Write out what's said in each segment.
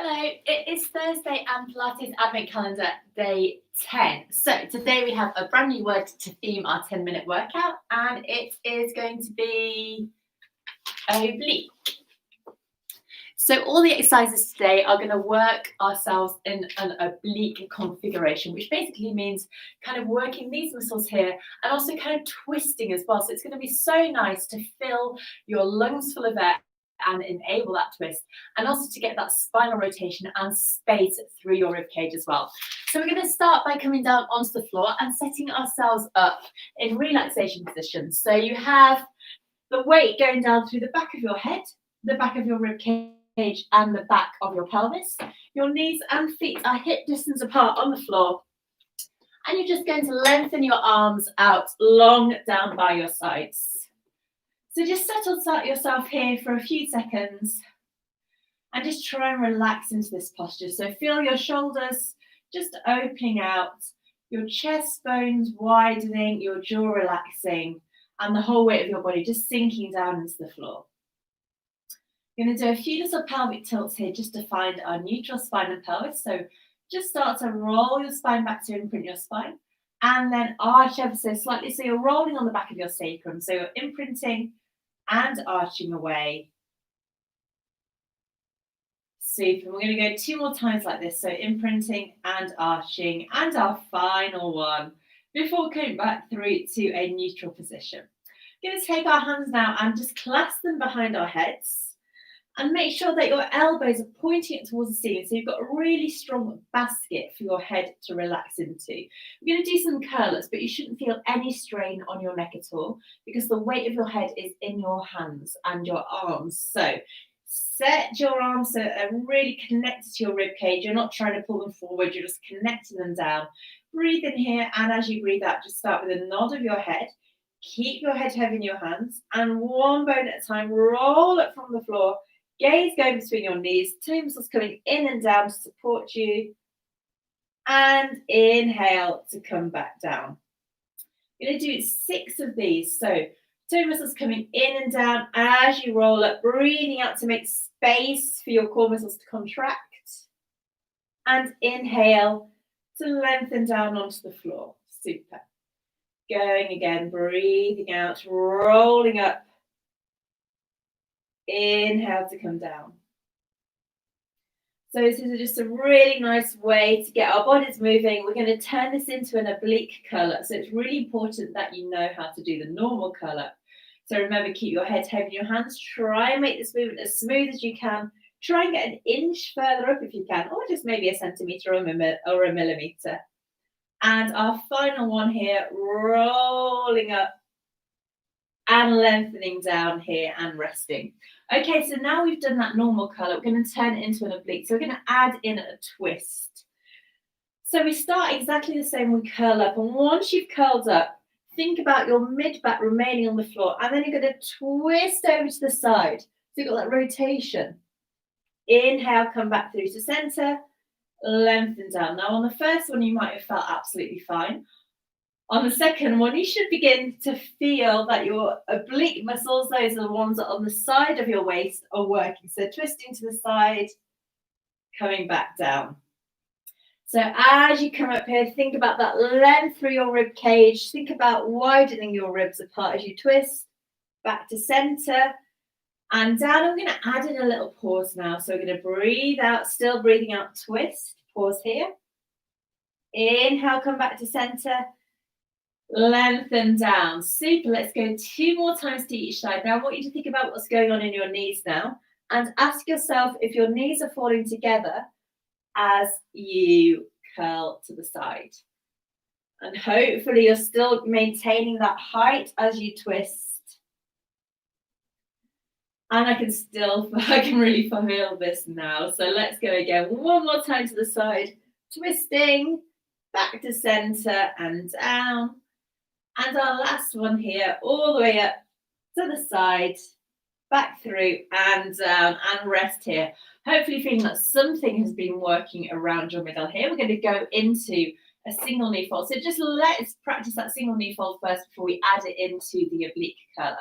Hello, it is Thursday and Pilates Advent Calendar day 10. So today we have a brand new word to theme our 10-minute workout, and it is going to be oblique. So all the exercises today are going to work ourselves in an oblique configuration, which basically means kind of working these muscles here and also kind of twisting as well. So it's going to be so nice to fill your lungs full of air and enable that twist, and also to get that spinal rotation and space through your rib cage as well. So we're going to start by coming down onto the floor and setting ourselves up in relaxation position. So you have the weight going down through the back of your head, the back of your rib cage, and the back of your pelvis. Your knees and feet are hip distance apart on the floor, and you're just going to lengthen your arms out long down by your sides. So just settle yourself here for a few seconds and just try and relax into this posture. So feel your shoulders just opening out, your chest bones widening, your jaw relaxing, and the whole weight of your body just sinking down into the floor. We're going to do a few little pelvic tilts here just to find our neutral spine and pelvis. So just start to roll your spine back to imprint your spine, and then arch ever so slightly. So you're rolling on the back of your sacrum. So you're imprinting and arching away. Super. We're going to go 2 more times like this. So imprinting and arching, and our final one before coming back through to a neutral position. We're going to take our hands now and just clasp them behind our heads. And make sure that your elbows are pointing it towards the ceiling, so you've got a really strong basket for your head to relax into. We're going to do some curl-ups, but you shouldn't feel any strain on your neck at all, because the weight of your head is in your hands and your arms. So set your arms so they're really connected to your rib cage. You're not trying to pull them forward, you're just connecting them down. Breathe in here, and as you breathe out, just start with a nod of your head. Keep your head heavy in your hands, and one bone at a time, roll up from the floor. Gaze going between your knees, toe muscles coming in and down to support you. And inhale to come back down. You're going to do 6 of these. So toe muscles coming in and down as you roll up, breathing out to make space for your core muscles to contract. And inhale to lengthen down onto the floor. Super. Going again, breathing out, rolling up. Inhale to come down. So this is just a really nice way to get our bodies moving. We're going to turn this into an oblique curl up. So it's really important that you know how to do the normal curl up. So remember, keep your head heavy in your hands. Try and make this movement as smooth as you can. Try and get an inch further up if you can, or just maybe a centimetre or a millimetre. And our final one here, rolling up and lengthening down here and resting. Okay, so now we've done that normal curl, we're going to turn it into an oblique. So we're going to add in a twist. So we start exactly the same, we curl up. And once you've curled up, think about your mid-back remaining on the floor. And then you're going to twist over to the side. So you've got that rotation. Inhale, come back through to centre, lengthen down. Now on the first one, you might have felt absolutely fine. On the second one, you should begin to feel that your oblique muscles, those are the ones that are on the side of your waist, are working. So twisting to the side, coming back down. So as you come up here, think about that length through your rib cage. Think about widening your ribs apart as you twist. Back to centre and down. I'm going to add in a little pause now. So we're going to breathe out, still breathing out, twist. Pause here. Inhale, come back to centre. Lengthen down. Super. Let's go 2 more times to each side. Now I want you to think about what's going on in your knees now, and ask yourself if your knees are falling together as you curl to the side. And hopefully you're still maintaining that height as you twist. And I can really feel this now. So let's go again. 1 more time to the side. Twisting. Back to centre and down. And our last one here, all the way up to the side, back through and down, and rest here. Hopefully feeling that something has been working around your middle here. We're going to go into a single knee fold. So just let's practice that single knee fold first before we add it into the oblique curl up.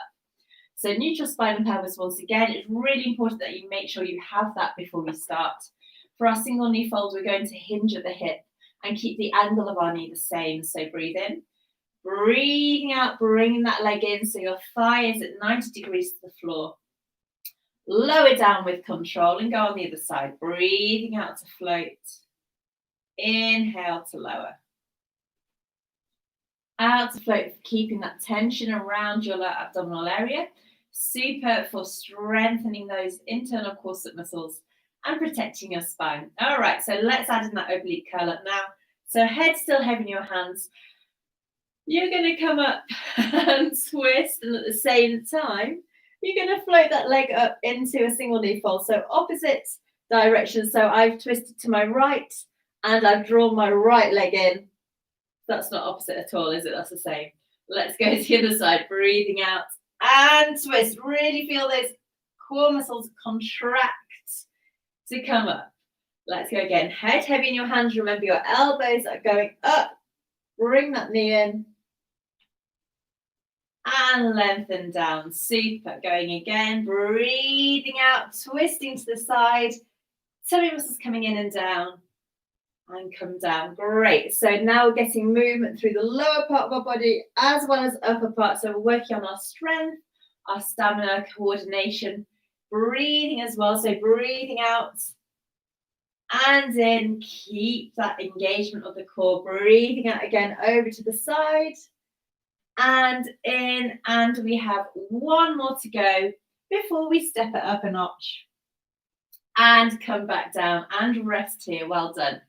So neutral spine and pelvis once again. It's really important that you make sure you have that before we start. For our single knee fold, we're going to hinge at the hip and keep the angle of our knee the same. So breathe in, breathing out, bringing that leg in so your thigh is at 90 degrees to the floor. Lower down with control and go on the other side. Breathing out to float. Inhale to lower. Out to float, keeping that tension around your lower abdominal area. Super for strengthening those internal corset muscles and protecting your spine. All right, so let's add in that oblique curl up now. So head still heavy in your hands. You're going to come up and twist, and at the same time, you're going to float that leg up into a single knee fold. So opposite direction. So I've twisted to my right and I've drawn my right leg in. That's not opposite at all, is it? That's the same. Let's go to the other side. Breathing out and twist. Really feel those core muscles contract to come up. Let's go again. Head heavy in your hands. Remember your elbows are going up. Bring that knee in. And lengthen down. Super. Going again. Breathing out. Twisting to the side. Tummy muscles coming in and down. And come down. Great. So now we're getting movement through the lower part of our body as well as upper part. So we're working on our strength, our stamina, coordination. Breathing as well. So breathing out and in. Keep that engagement of the core. Breathing out again over to the side. And in, and we have one more to go before we step it up a notch. And come back down and rest here. Well done.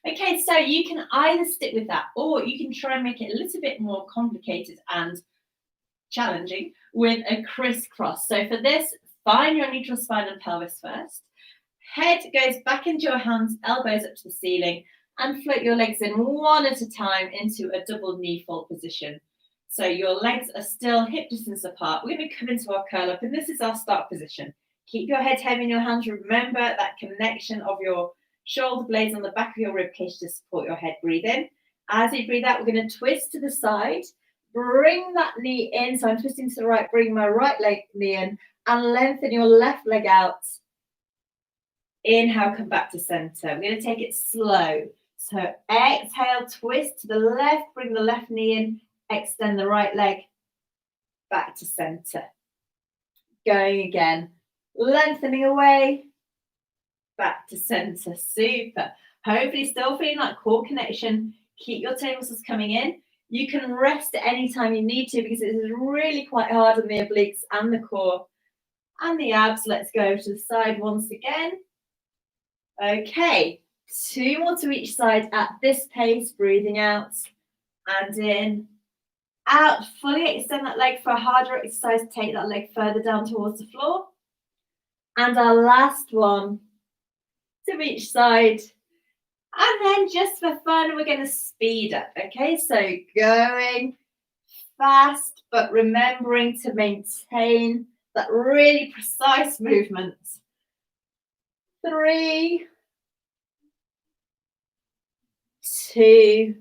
Okay, so you can either stick with that or you can try and make it a little bit more complicated and challenging with a crisscross. So for this, find your neutral spine and pelvis first. Head goes back into your hands, elbows up to the ceiling, and float your legs in one at a time into a double knee fold position. So your legs are still hip distance apart. We're going to come into our curl up, and this is our start position. Keep your head heavy in your hands. Remember that connection of your shoulder blades on the back of your rib cage to support your head. Breathe in. As you breathe out, we're going to twist to the side. Bring that knee in. So I'm twisting to the right. Bring my right leg knee in and lengthen your left leg out. Inhale, come back to center. We're going to take it slow. So exhale, twist to the left. Bring the left knee in. Extend the right leg back to center. Going again. Lengthening away. Back to center. Super. Hopefully still feeling that core connection. Keep your toe muscles coming in. You can rest at any time you need to because it is really quite hard on the obliques and the core and the abs. Let's go to the side once again. Okay, 2 more to each side at this pace. Breathing out and in. Out. Fully extend that leg for a harder exercise. Take that leg further down towards the floor. And our last one to each side. And then just for fun, we're going to speed up. Okay, so going fast, but remembering to maintain that really precise movement. 3, 2,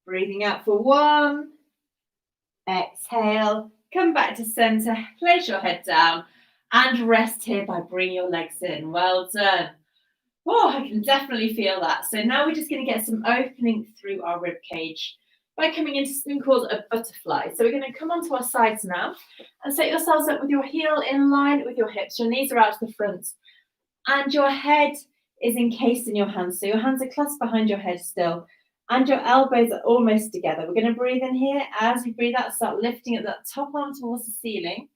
breathing out for 1. Exhale, come back to center, place your head down and rest here by bringing your legs in. Well done. Oh, I can definitely feel that. So now we're just going to get some opening through our rib cage by coming into something called a butterfly. So we're going to come onto our sides now and set yourselves up with your heel in line with your hips. Your knees are out to the front and your head is encased in your hands. So your hands are clasped behind your head still and your elbows are almost together. We're going to breathe in here. As you breathe out, start lifting at that top arm towards the ceiling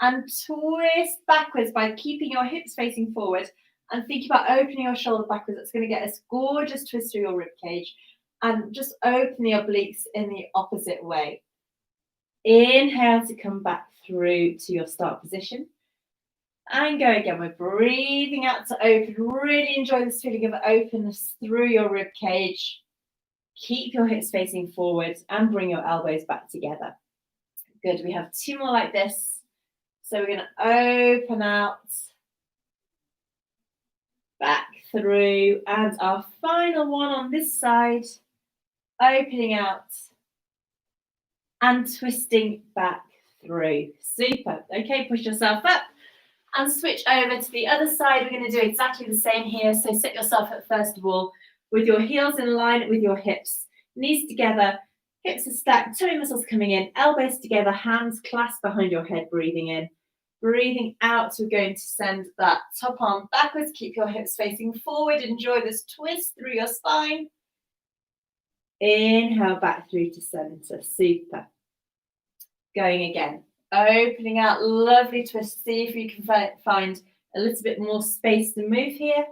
and twist backwards by keeping your hips facing forward and think about opening your shoulder backwards. That's going to get this gorgeous twist through your rib cage. And just open the obliques in the opposite way. Inhale to come back through to your start position. And go again. We're breathing out to open. Really enjoy this feeling of openness through your rib cage. Keep your hips facing forward and bring your elbows back together. Good. We have 2 more like this. So we're going to open out. Back through. And our final one on this side. Opening out and twisting back through. Super. Okay, push yourself up And switch over to the other side. We're going to do exactly the same here. So sit yourself up first of all with your heels in line with your hips. Knees together, hips are stacked, tummy muscles coming in, elbows together, hands clasped behind your head, breathing in. Breathing out, we're going to send that top arm backwards. Keep your hips facing forward. Enjoy this twist through your spine. Inhale back through to center. Super. Going again. Opening out, lovely twist. See if you can find a little bit more space to move here.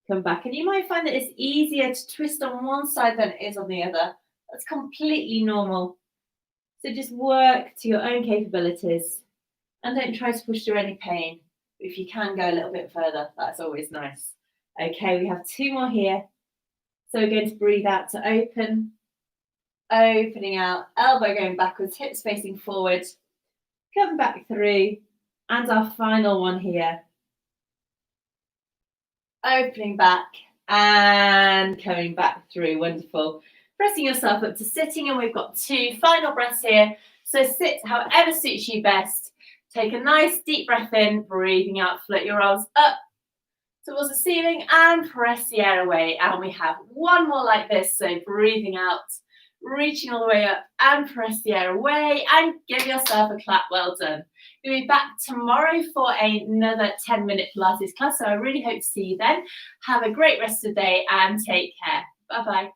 Come back. And you might find that it's easier to twist on one side than it is on the other. That's completely normal. So just work to your own capabilities. And don't try to push through any pain. If you can go a little bit further, that's always nice. Okay, we have 2 more here. So we're going to breathe out to open. Opening out, elbow going backwards, hips facing forward. Come back through. And our final one here. Opening back and coming back through. Wonderful. Pressing yourself up to sitting, and we've got 2 final breaths here. So sit however suits you best. Take a nice deep breath in, breathing out, float your arms up towards the ceiling and press the air away. And we have 1 more like this. So breathing out, reaching all the way up and press the air away and give yourself a clap. Well done. We'll be back tomorrow for another 10-minute Pilates class. So I really hope to see you then. Have a great rest of the day and take care. Bye-bye.